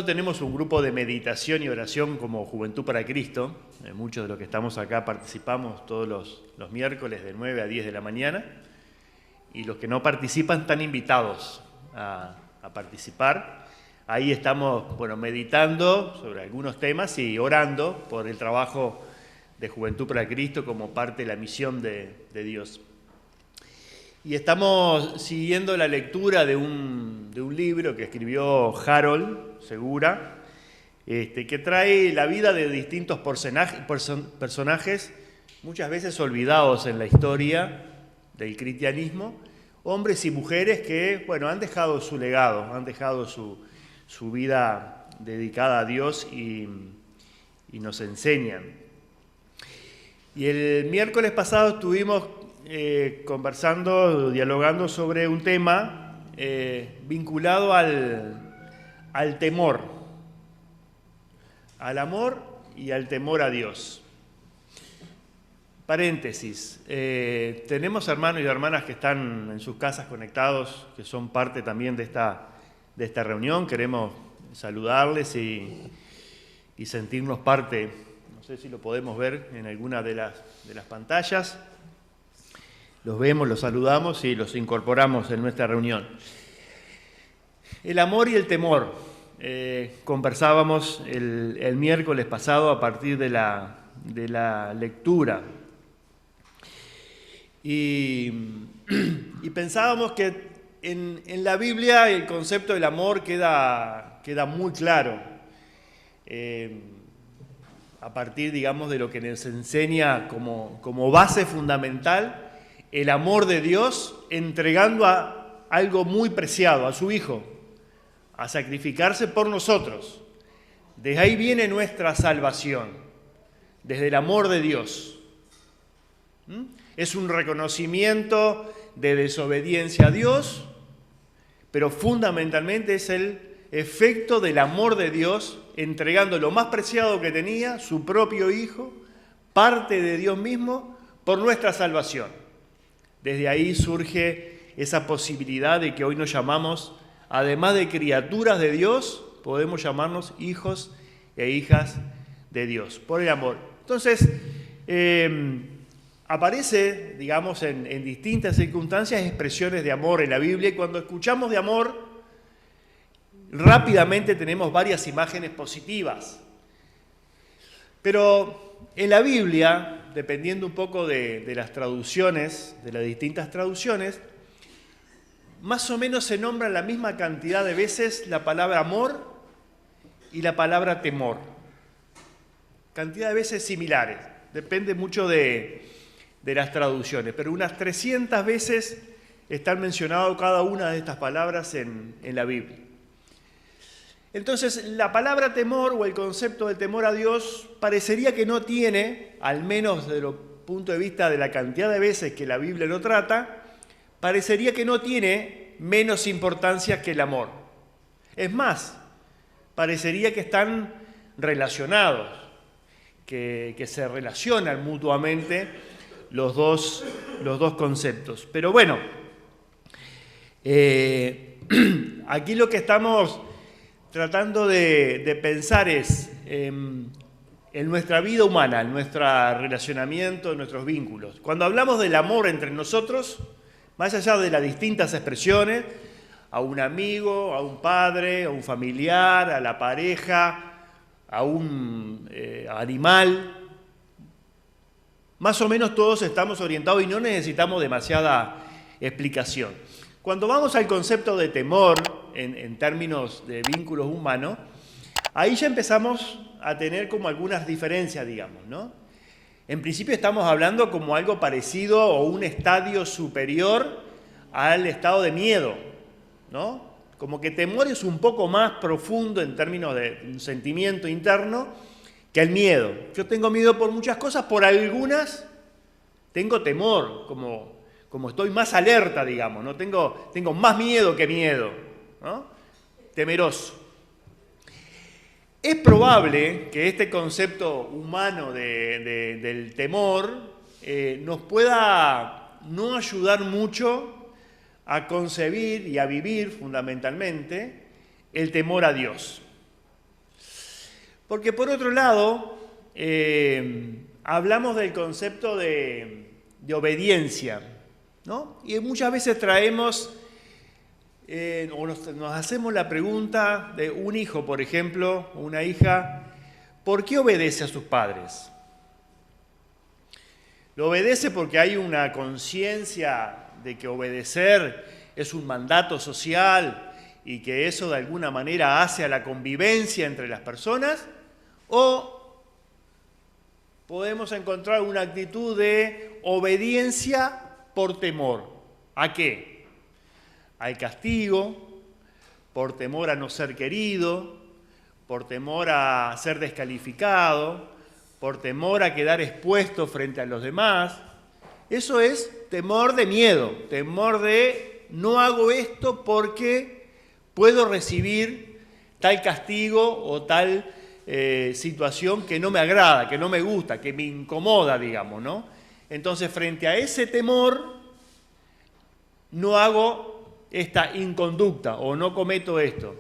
Nosotros tenemos un grupo de meditación y oración como Juventud para Cristo. Muchos de los que estamos acá participamos todos los miércoles de 9 a 10 de la mañana. Y los que no participan están invitados a participar. Ahí estamos, meditando sobre algunos temas y orando por el trabajo de Juventud para Cristo como parte de la misión de Dios. Y estamos siguiendo la lectura de un libro que escribió Harold Segura, que trae la vida de distintos personajes, muchas veces olvidados en la historia del cristianismo, hombres y mujeres que, han dejado su legado, han dejado su vida dedicada a Dios y nos enseñan. Y el miércoles pasado estuvimos conversando, dialogando sobre un tema vinculado al temor, al amor y al temor a Dios. Paréntesis, tenemos hermanos y hermanas que están en sus casas conectados, que son parte también de esta reunión. Queremos saludarles y sentirnos parte. No sé si lo podemos ver en alguna de las pantallas. Los vemos, los saludamos y los incorporamos en nuestra reunión. El amor y el temor. Conversábamos el miércoles pasado a partir de la lectura. Y pensábamos que en la Biblia el concepto del amor queda muy claro. A partir, de lo que nos enseña como base fundamental el amor de Dios, entregando a algo muy preciado, a su Hijo, a sacrificarse por nosotros. Desde ahí viene nuestra salvación, desde el amor de Dios. Es un reconocimiento de desobediencia a Dios, pero fundamentalmente es el efecto del amor de Dios, entregando lo más preciado que tenía, su propio Hijo, parte de Dios mismo, por nuestra salvación. Desde ahí surge esa posibilidad de que hoy nos llamamos, además de criaturas de Dios, podemos llamarnos hijos e hijas de Dios, por el amor. Entonces, aparece, en distintas circunstancias, expresiones de amor en la Biblia, y cuando escuchamos de amor, rápidamente tenemos varias imágenes positivas. Pero en la Biblia, dependiendo un poco de las traducciones, de las distintas traducciones, más o menos se nombra la misma cantidad de veces la palabra amor y la palabra temor. Cantidad de veces similares, depende mucho de las traducciones, pero unas 300 veces están mencionadas cada una de estas palabras en la Biblia. Entonces, la palabra temor o el concepto del temor a Dios parecería que no tiene, al menos desde el punto de vista de la cantidad de veces que la Biblia lo trata, parecería que no tiene menos importancia que el amor. Es más, parecería que están relacionados, que se relacionan mutuamente los dos conceptos. Pero aquí lo que estamos tratando de pensar es en nuestra vida humana, en nuestro relacionamiento, en nuestros vínculos. Cuando hablamos del amor entre nosotros, más allá de las distintas expresiones, a un amigo, a un padre, a un familiar, a la pareja, a un animal, más o menos todos estamos orientados y no necesitamos demasiada explicación. Cuando vamos al concepto de temor, en términos de vínculos humanos, ahí ya empezamos a tener como algunas diferencias, ¿no? En principio estamos hablando como algo parecido o un estadio superior al estado de miedo, ¿no? Como que temor es un poco más profundo en términos de un sentimiento interno que el miedo. Yo tengo miedo por muchas cosas, por algunas tengo temor, como estoy más alerta, ¿no? Tengo más miedo que miedo, ¿no? Temeroso. Es probable que este concepto humano del temor nos pueda no ayudar mucho a concebir y a vivir fundamentalmente el temor a Dios. Porque por otro lado, hablamos del concepto de obediencia, ¿no? Y muchas veces traemos, o nos hacemos la pregunta de un hijo, por ejemplo, o una hija, ¿por qué obedece a sus padres? Lo obedece porque hay una conciencia de que obedecer es un mandato social y que eso de alguna manera hace a la convivencia entre las personas, o podemos encontrar una actitud de obediencia por temor. ¿A qué? Al castigo, por temor a no ser querido, por temor a ser descalificado, por temor a quedar expuesto frente a los demás. Eso es temor de miedo, temor de no hago esto porque puedo recibir tal castigo o tal situación que no me agrada, que no me gusta, que me incomoda, digamos, ¿no? Entonces, frente a ese temor, no hago esta inconducta o no cometo esto.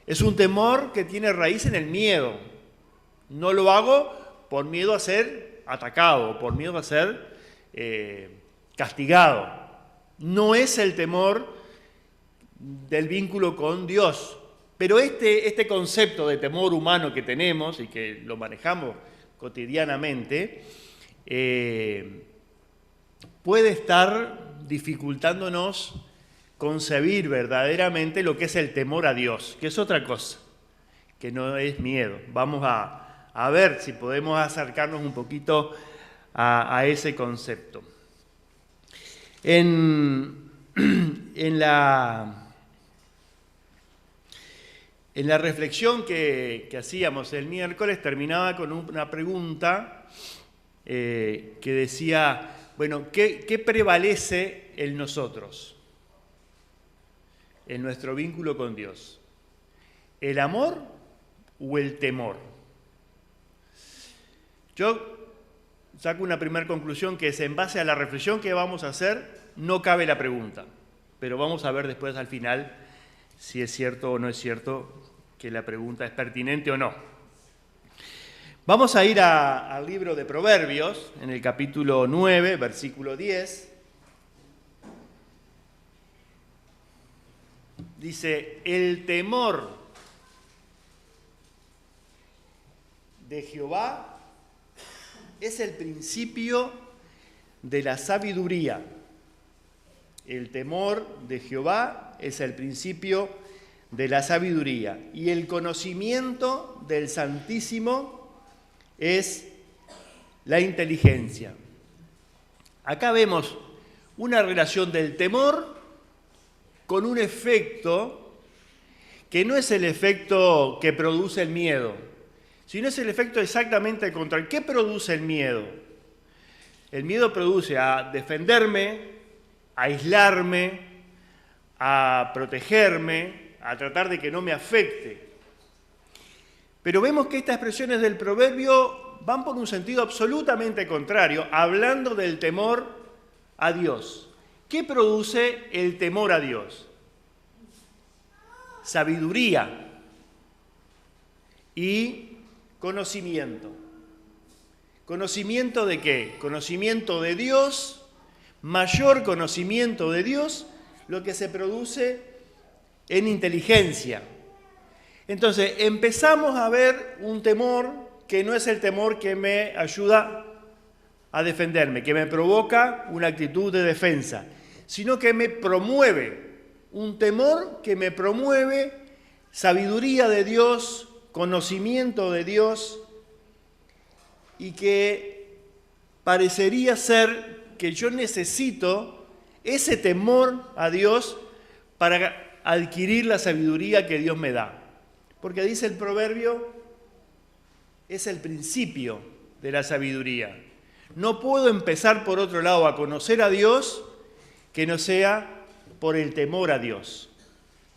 Es un temor que tiene raíz en el miedo. No lo hago por miedo a ser atacado, por miedo a ser castigado. No es el temor del vínculo con Dios. Pero este concepto de temor humano que tenemos y que lo manejamos cotidianamente, puede estar dificultándonos concebir verdaderamente lo que es el temor a Dios, que es otra cosa, que no es miedo. Vamos a ver si podemos acercarnos un poquito a ese concepto. En la reflexión que hacíamos el miércoles terminaba con una pregunta que decía, bueno, ¿qué prevalece en nosotros, en nuestro vínculo con Dios? ¿El amor o el temor? Yo saco una primera conclusión que es, en base a la reflexión que vamos a hacer, no cabe la pregunta, pero vamos a ver después al final si es cierto o no es cierto que la pregunta es pertinente o no. Vamos a ir al libro de Proverbios, en el capítulo 9, versículo 10. Dice, el temor de Jehová es el principio de la sabiduría. El temor de Jehová es el principio de la sabiduría. Y el conocimiento del Santísimo es la inteligencia. Acá vemos una relación del temor con un efecto que no es el efecto que produce el miedo, sino es el efecto exactamente contrario. ¿Qué produce el miedo? El miedo produce a defenderme, a aislarme, a protegerme, a tratar de que no me afecte. Pero vemos que estas expresiones del proverbio van por un sentido absolutamente contrario, hablando del temor a Dios. ¿Qué produce el temor a Dios? Sabiduría y conocimiento. ¿Conocimiento de qué? Conocimiento de Dios, mayor conocimiento de Dios, lo que se produce en inteligencia. Entonces, empezamos a ver un temor que no es el temor que me ayuda a defenderme, que me provoca una actitud de defensa, sino que me promueve, un temor que me promueve sabiduría de Dios, conocimiento de Dios, y que parecería ser que yo necesito ese temor a Dios para adquirir la sabiduría que Dios me da. Porque dice el proverbio, es el principio de la sabiduría. No puedo empezar por otro lado a conocer a Dios que no sea por el temor a Dios.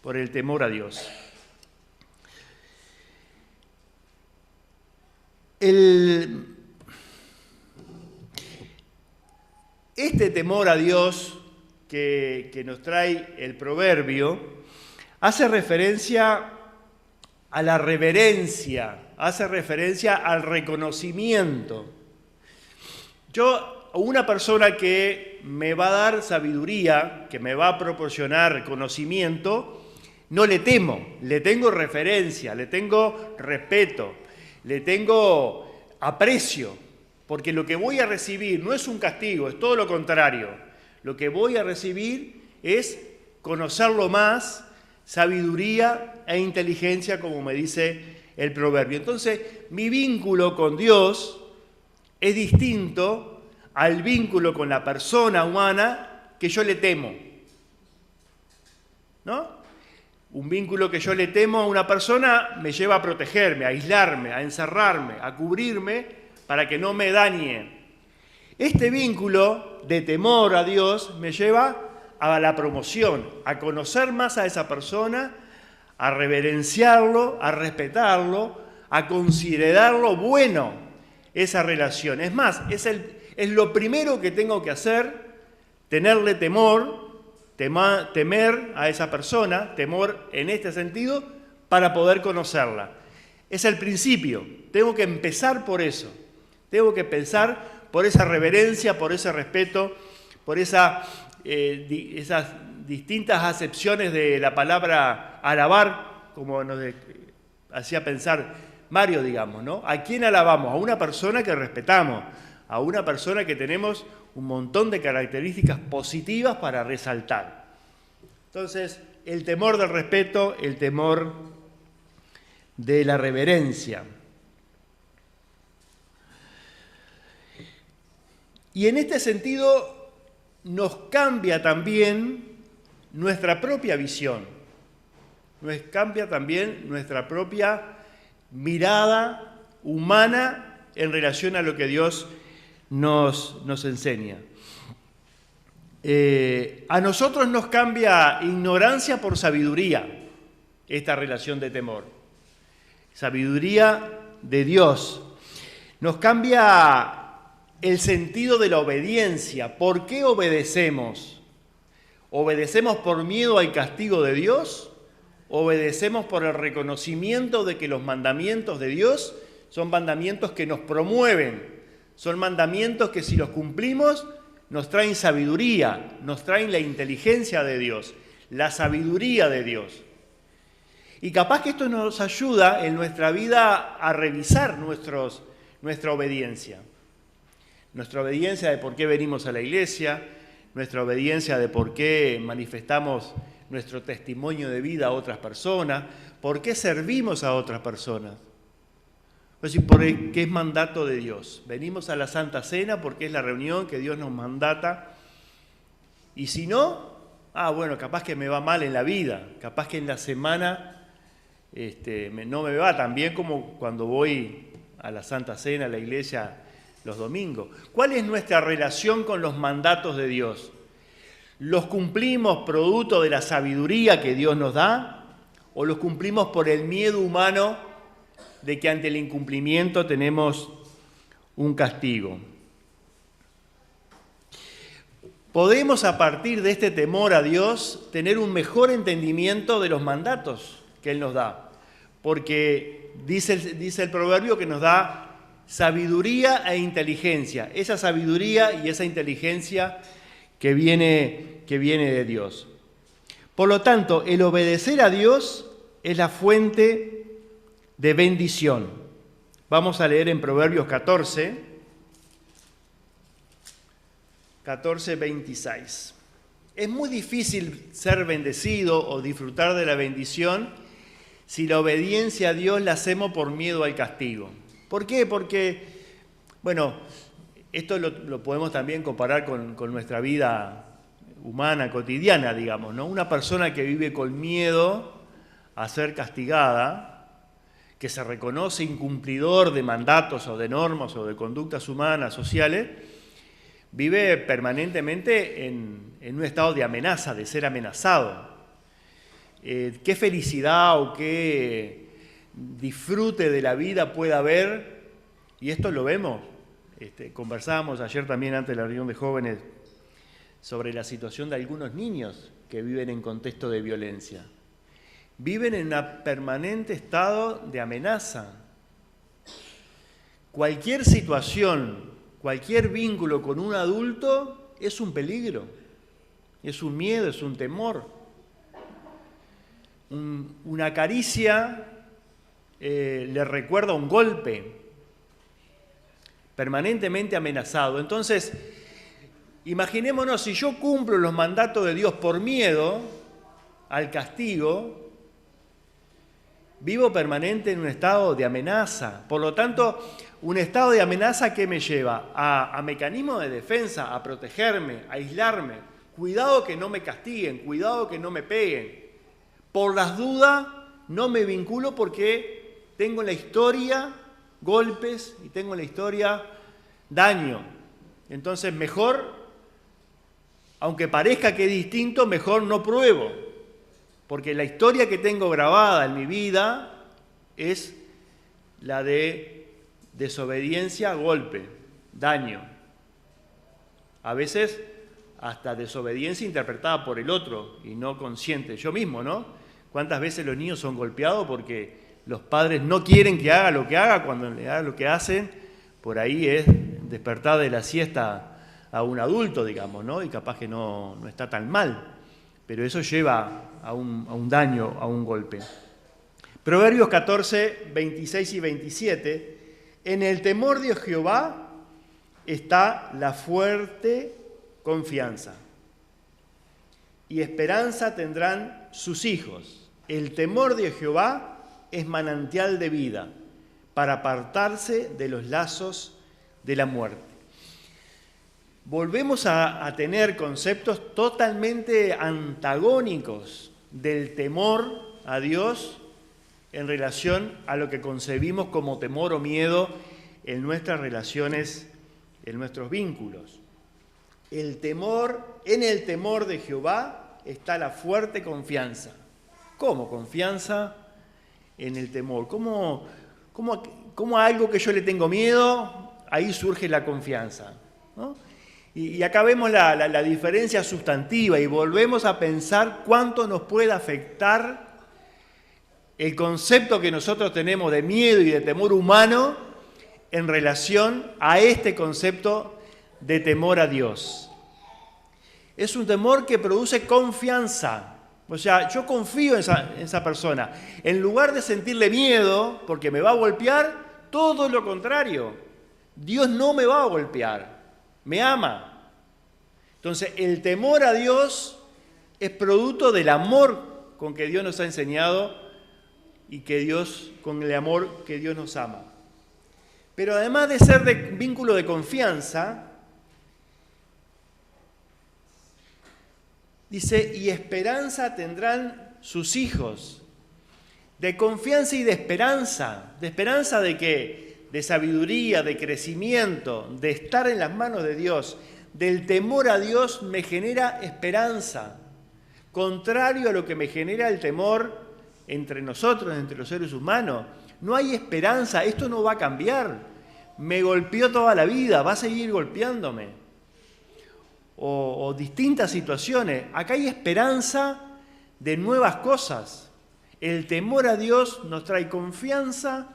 Por el temor a Dios. Este temor a Dios que nos trae el proverbio hace referencia a la reverencia hace referencia al reconocimiento. Una persona que me va a dar sabiduría, que me va a proporcionar conocimiento, no le temo, le tengo referencia, le tengo respeto, le tengo aprecio, porque lo que voy a recibir no es un castigo, es todo lo contrario. Lo que voy a recibir es conocerlo más, sabiduría e inteligencia, como me dice el proverbio. Entonces, mi vínculo con Dios es distinto al vínculo con la persona humana que yo le temo, ¿no? Un vínculo que yo le temo a una persona me lleva a protegerme, a aislarme, a encerrarme, a cubrirme para que no me dañe. Este vínculo de temor a Dios me lleva a la promoción, a conocer más a esa persona, a reverenciarlo, a respetarlo, a considerarlo bueno esa relación. Es más, es lo primero que tengo que hacer, tenerle temor, temer a esa persona, temor en este sentido, para poder conocerla. Es el principio, tengo que empezar por eso, tengo que pensar por esa reverencia, por ese respeto, por esas distintas acepciones de la palabra alabar, como nos hacía pensar Mario, digamos, ¿no? ¿A quién alabamos? A una persona que respetamos, a una persona que tenemos un montón de características positivas para resaltar. Entonces, el temor del respeto, el temor de la reverencia. Y en este sentido nos cambia también nuestra propia visión, nos cambia también nuestra propia mirada humana en relación a lo que Dios nos enseña. A nosotros nos cambia ignorancia por sabiduría, esta relación de temor. Sabiduría de Dios. Nos cambia el sentido de la obediencia. ¿Por qué obedecemos? ¿Obedecemos por miedo al castigo de Dios? ¿Obedecemos por el reconocimiento de que los mandamientos de Dios son mandamientos que nos promueven? Son mandamientos que si los cumplimos nos traen sabiduría, nos traen la inteligencia de Dios, la sabiduría de Dios. Y capaz que esto nos ayuda en nuestra vida a revisar nuestra obediencia. Nuestra obediencia de por qué venimos a la iglesia, nuestra obediencia de por qué manifestamos nuestro testimonio de vida a otras personas, por qué servimos a otras personas. Pues porque es mandato de Dios. Venimos a la Santa Cena porque es la reunión que Dios nos mandata. Y si no, bueno, capaz que me va mal en la vida, capaz que en la semana no me va tan bien como cuando voy a la Santa Cena, a la iglesia los domingos. ¿Cuál es nuestra relación con los mandatos de Dios? ¿Los cumplimos producto de la sabiduría que Dios nos da? ¿O los cumplimos por el miedo humano de que ante el incumplimiento tenemos un castigo? Podemos, a partir de este temor a Dios, tener un mejor entendimiento de los mandatos que Él nos da. Porque dice el proverbio que nos da sabiduría e inteligencia. Esa sabiduría y esa inteligencia que viene de Dios. Por lo tanto, el obedecer a Dios es la fuente de bendición. Vamos a leer en Proverbios 14:26. Es muy difícil ser bendecido o disfrutar de la bendición si la obediencia a Dios la hacemos por miedo al castigo. ¿Por qué? Porque, bueno, esto lo podemos también comparar con nuestra vida humana, cotidiana, digamos, ¿no? Una persona que vive con miedo a ser castigada, que se reconoce incumplidor de mandatos o de normas o de conductas humanas, sociales, vive permanentemente en un estado de amenaza, de ser amenazado. ¿Qué felicidad o qué disfrute de la vida puede haber? Y esto lo vemos. Conversábamos ayer también antes de la reunión de jóvenes sobre la situación de algunos niños que viven en contexto de violencia. Viven en un permanente estado de amenaza, cualquier situación, cualquier vínculo con un adulto es un peligro, es un miedo, es un temor. Una caricia le recuerda un golpe, permanentemente amenazado. Entonces, imaginémonos, si yo cumplo los mandatos de Dios por miedo al castigo, vivo permanente en un estado de amenaza. Por lo tanto, un estado de amenaza que me lleva a mecanismos de defensa, a protegerme, a aislarme. Cuidado que no me castiguen, cuidado que no me peguen. Por las dudas no me vinculo porque tengo en la historia golpes y tengo en la historia daño. Entonces mejor, aunque parezca que es distinto, mejor no pruebo. Porque la historia que tengo grabada en mi vida es la de desobediencia, golpe, daño. A veces hasta desobediencia interpretada por el otro y no consciente. Yo mismo, ¿no? ¿Cuántas veces los niños son golpeados porque los padres no quieren que haga lo que haga? Cuando le haga lo que hacen, por ahí es despertar de la siesta a un adulto, digamos, ¿no? Y capaz que no está tan mal. Pero eso lleva a un daño, a un golpe. Proverbios 14, 26 y 27. En el temor de Jehová está la fuerte confianza, y esperanza tendrán sus hijos. El temor de Jehová es manantial de vida, para apartarse de los lazos de la muerte. Volvemos a tener conceptos totalmente antagónicos del temor a Dios en relación a lo que concebimos como temor o miedo en nuestras relaciones, en nuestros vínculos. En el temor de Jehová está la fuerte confianza. ¿Cómo confianza en el temor? ¿Cómo algo que yo le tengo miedo, ahí surge la confianza, ¿no? Y acá vemos la diferencia sustantiva y volvemos a pensar cuánto nos puede afectar el concepto que nosotros tenemos de miedo y de temor humano en relación a este concepto de temor a Dios. Es un temor que produce confianza. O sea, yo confío en esa persona. En lugar de sentirle miedo porque me va a golpear, todo lo contrario. Dios no me va a golpear. Me ama. Entonces, el temor a Dios es producto del amor con que Dios nos ha enseñado y con el amor que Dios nos ama. Pero además de ser de vínculo de confianza, dice, y esperanza tendrán sus hijos. De confianza y de esperanza. ¿De esperanza de qué? De sabiduría, de crecimiento, de estar en las manos de Dios. Del temor a Dios me genera esperanza. Contrario a lo que me genera el temor entre nosotros, entre los seres humanos. No hay esperanza, esto no va a cambiar. Me golpeó toda la vida, va a seguir golpeándome. O distintas situaciones. Acá hay esperanza de nuevas cosas. El temor a Dios nos trae confianza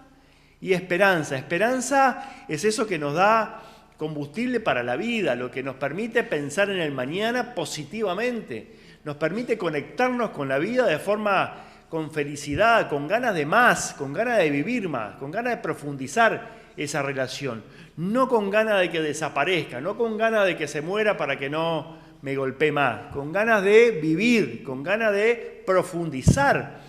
y esperanza. Esperanza es eso que nos da combustible para la vida, lo que nos permite pensar en el mañana positivamente. Nos permite conectarnos con la vida de forma con felicidad, con ganas de más, con ganas de vivir más, con ganas de profundizar esa relación. No con ganas de que desaparezca, no con ganas de que se muera para que no me golpee más, con ganas de vivir, con ganas de profundizar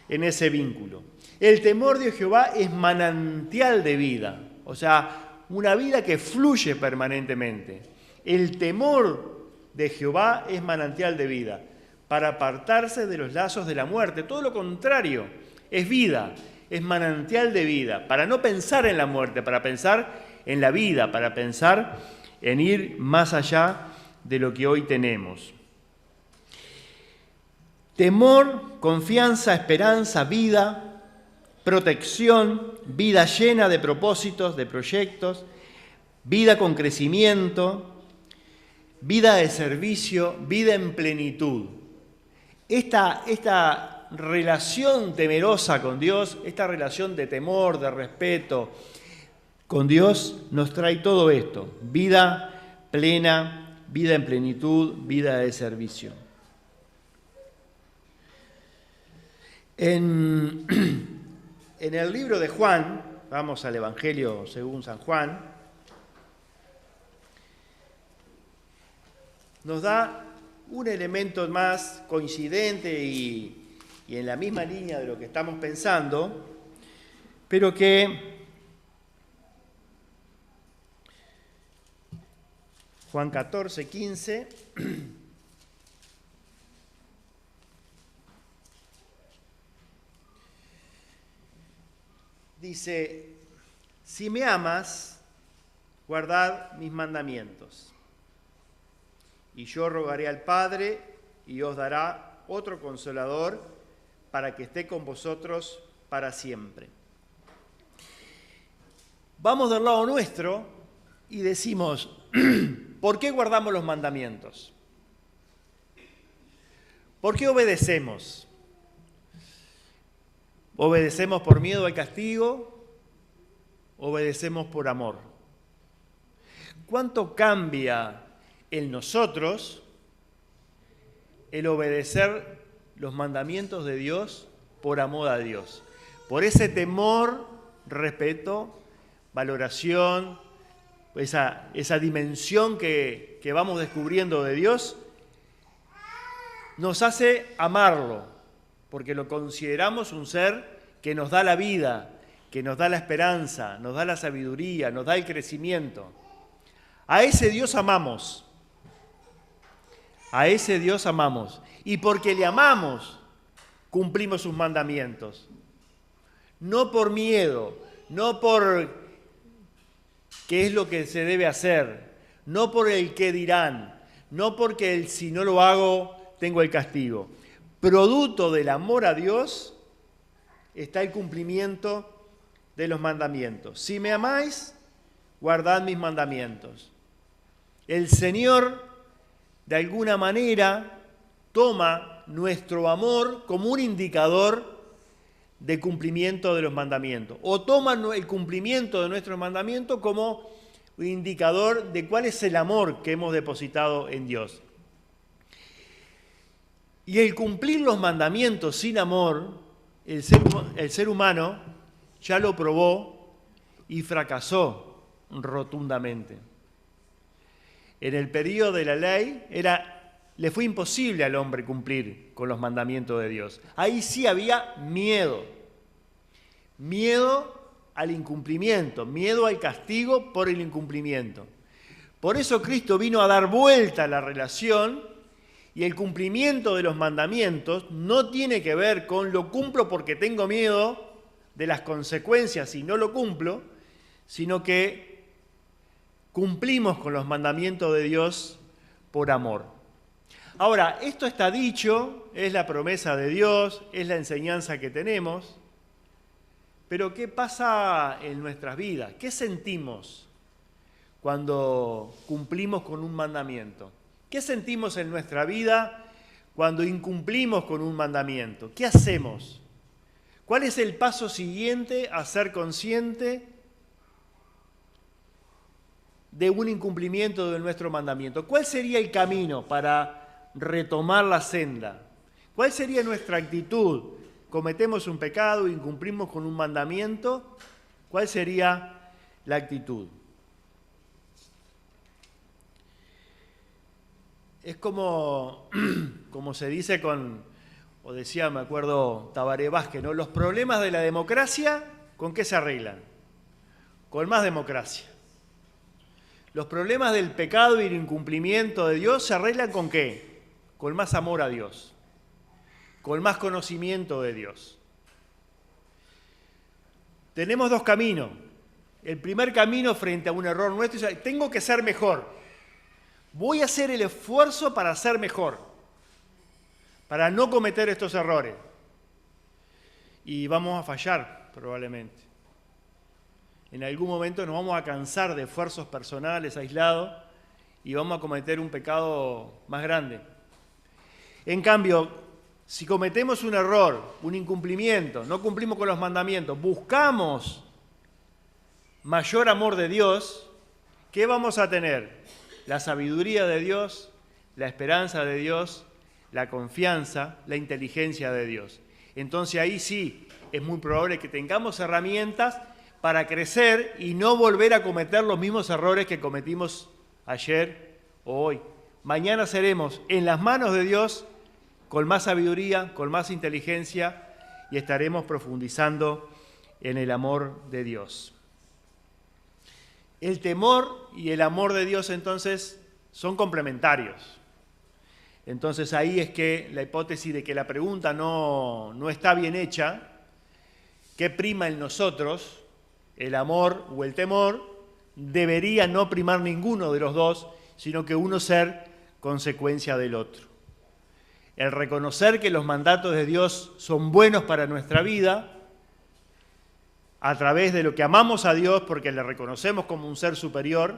en ese vínculo. El temor de Jehová es manantial de vida, o sea, una vida que fluye permanentemente. El temor de Jehová es manantial de vida, para apartarse de los lazos de la muerte. Todo lo contrario, es vida, es manantial de vida, para no pensar en la muerte, para pensar en la vida, para pensar en ir más allá de lo que hoy tenemos. Temor, confianza, esperanza, vida, protección, vida llena de propósitos, de proyectos, vida con crecimiento, vida de servicio, vida en plenitud. Esta relación temerosa con Dios, esta relación de temor, de respeto, con Dios nos trae todo esto: vida plena, vida en plenitud, vida de servicio. En el libro de Juan, vamos al Evangelio según San Juan, nos da un elemento más coincidente y en la misma línea de lo que estamos pensando, pero que Juan 14, 15, dice: si me amas, guardad mis mandamientos. Y yo rogaré al Padre, y os dará otro Consolador, para que esté con vosotros para siempre. Vamos del lado nuestro y decimos: ¿por qué guardamos los mandamientos? ¿Por qué obedecemos? ¿Obedecemos por miedo al castigo? ¿Obedecemos por amor? ¿Cuánto cambia en nosotros el obedecer los mandamientos de Dios por amor a Dios? Por ese temor, respeto, valoración, esa dimensión que vamos descubriendo de Dios, nos hace amarlo, porque lo consideramos un ser que nos da la vida, que nos da la esperanza, nos da la sabiduría, nos da el crecimiento. A ese Dios amamos. A ese Dios amamos. Y porque le amamos, cumplimos sus mandamientos. No por miedo, no por qué es lo que se debe hacer, no por el qué dirán, no porque si no lo hago tengo el castigo. Producto del amor a Dios está el cumplimiento de los mandamientos. Si me amáis, guardad mis mandamientos. El Señor, de alguna manera, toma nuestro amor como un indicador de cumplimiento de los mandamientos, o toma el cumplimiento de nuestros mandamientos como un indicador de cuál es el amor que hemos depositado en Dios. Y el cumplir los mandamientos sin amor, el ser humano ya lo probó y fracasó rotundamente. En el periodo de la ley le fue imposible al hombre cumplir con los mandamientos de Dios. Ahí sí había miedo. Miedo al incumplimiento, miedo al castigo por el incumplimiento. Por eso Cristo vino a dar vuelta a la relación, y el cumplimiento de los mandamientos no tiene que ver con lo cumplo porque tengo miedo de las consecuencias si no lo cumplo, sino que cumplimos con los mandamientos de Dios por amor. Ahora, esto está dicho, es la promesa de Dios, es la enseñanza que tenemos, pero ¿qué pasa en nuestras vidas? ¿Qué sentimos cuando cumplimos con un mandamiento? ¿Qué sentimos en nuestra vida cuando incumplimos con un mandamiento? ¿Qué hacemos? ¿Cuál es el paso siguiente a ser consciente de un incumplimiento de nuestro mandamiento? ¿Cuál sería el camino para retomar la senda? ¿Cuál sería nuestra actitud? ¿Cometemos un pecado, incumplimos con un mandamiento? ¿Cuál sería la actitud? Es como se dice o decía, me acuerdo, Tabaré Vázquez, ¿no? Los problemas de la democracia, ¿con qué se arreglan? Con más democracia. Los problemas del pecado y el incumplimiento de Dios se arreglan ¿con qué? Con más amor a Dios, con más conocimiento de Dios. Tenemos dos caminos. El primer camino frente a un error nuestro es: tengo que ser mejor. Voy a hacer el esfuerzo para ser mejor, para no cometer estos errores. Y vamos a fallar, probablemente. En algún momento nos vamos a cansar de esfuerzos personales aislados y vamos a cometer un pecado más grande. En cambio, si cometemos un error, un incumplimiento, no cumplimos con los mandamientos, buscamos mayor amor de Dios, ¿qué vamos a tener? La sabiduría de Dios, la esperanza de Dios, la confianza, la inteligencia de Dios. Entonces ahí sí es muy probable que tengamos herramientas para crecer y no volver a cometer los mismos errores que cometimos ayer o hoy. Mañana seremos en las manos de Dios con más sabiduría, con más inteligencia y estaremos profundizando en el amor de Dios. El temor y el amor de Dios entonces son complementarios. Entonces ahí es que la hipótesis de que la pregunta no está bien hecha, ¿qué prima en nosotros? El amor o el temor, debería no primar ninguno de los dos, sino que uno ser consecuencia del otro. El reconocer que los mandatos de Dios son buenos para nuestra vida, a través de lo que amamos a Dios, porque le reconocemos como un ser superior,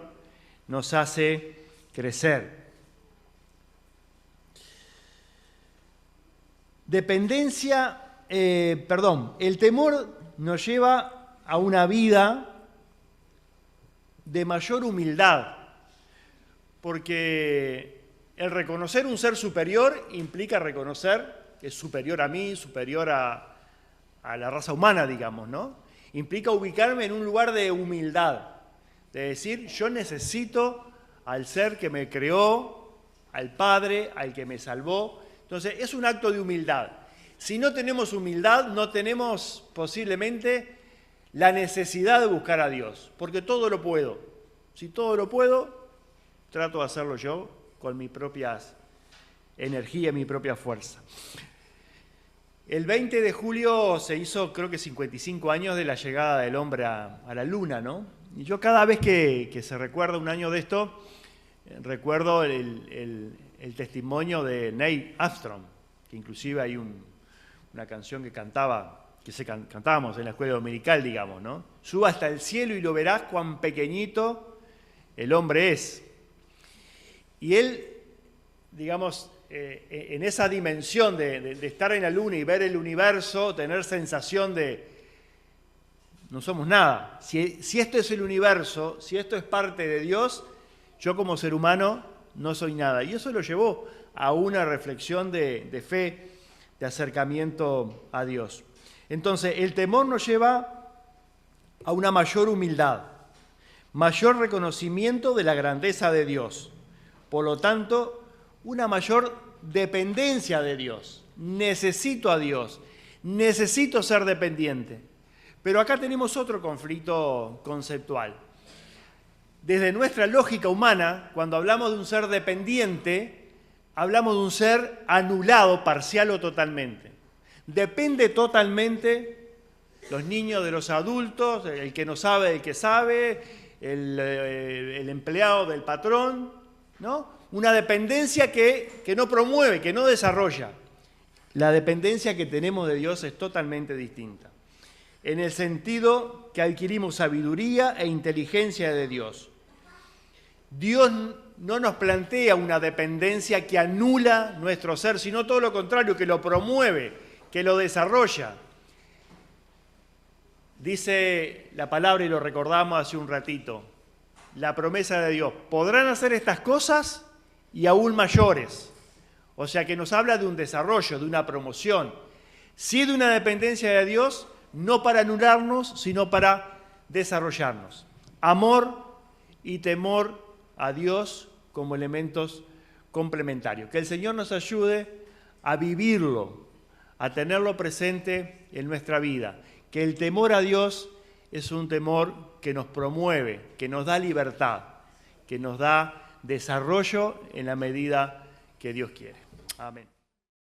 nos hace crecer. El temor nos lleva a una vida de mayor humildad, porque el reconocer un ser superior implica reconocer que es superior a mí, superior a la raza humana, digamos, ¿no? Implica ubicarme en un lugar de humildad, de decir, yo necesito al ser que me creó, al Padre, al que me salvó. Entonces, es un acto de humildad. Si no tenemos humildad, no tenemos posiblemente la necesidad de buscar a Dios, porque todo lo puedo. Si todo lo puedo, trato de hacerlo yo con mis propias energías, mi propia fuerza. El 20 de julio se hizo, creo que 55 años de la llegada del hombre a la Luna, ¿no? Y yo cada vez que se recuerda un año de esto, recuerdo el testimonio de Neil Armstrong, que inclusive hay una canción que cantábamos en la escuela dominical, digamos, ¿no? Suba hasta el cielo y lo verás cuán pequeñito el hombre es. Y él, digamos, en esa dimensión de estar en la luna y ver el universo, tener sensación de no somos nada. Si esto es el universo, si esto es parte de Dios, yo como ser humano no soy nada. Y eso lo llevó a una reflexión de fe, de acercamiento a Dios. Entonces, el temor nos lleva a una mayor humildad, mayor reconocimiento de la grandeza de Dios. Por lo tanto, una mayor dependencia de Dios. Necesito a Dios, necesito ser dependiente. Pero acá tenemos otro conflicto conceptual. Desde nuestra lógica humana, cuando hablamos de un ser dependiente, hablamos de un ser anulado parcial o totalmente. Depende totalmente los niños de los adultos, el que no sabe del que sabe, el empleado del patrón, ¿no? Una dependencia que no promueve, que no desarrolla. La dependencia que tenemos de Dios es totalmente distinta, en el sentido que adquirimos sabiduría e inteligencia de Dios. Dios no nos plantea una dependencia que anula nuestro ser, sino todo lo contrario, que lo promueve, que lo desarrolla. Dice la palabra, y lo recordamos hace un ratito, la promesa de Dios: podrán hacer estas cosas y aún mayores. O sea que nos habla de un desarrollo, de una promoción. Sí, de una dependencia de Dios, no para anularnos, sino para desarrollarnos. Amor y temor a Dios como elementos complementarios. Que el Señor nos ayude a vivirlo, a tenerlo presente en nuestra vida. Que el temor a Dios es un temor que nos promueve, que nos da libertad, que nos da desarrollo en la medida que Dios quiere. Amén.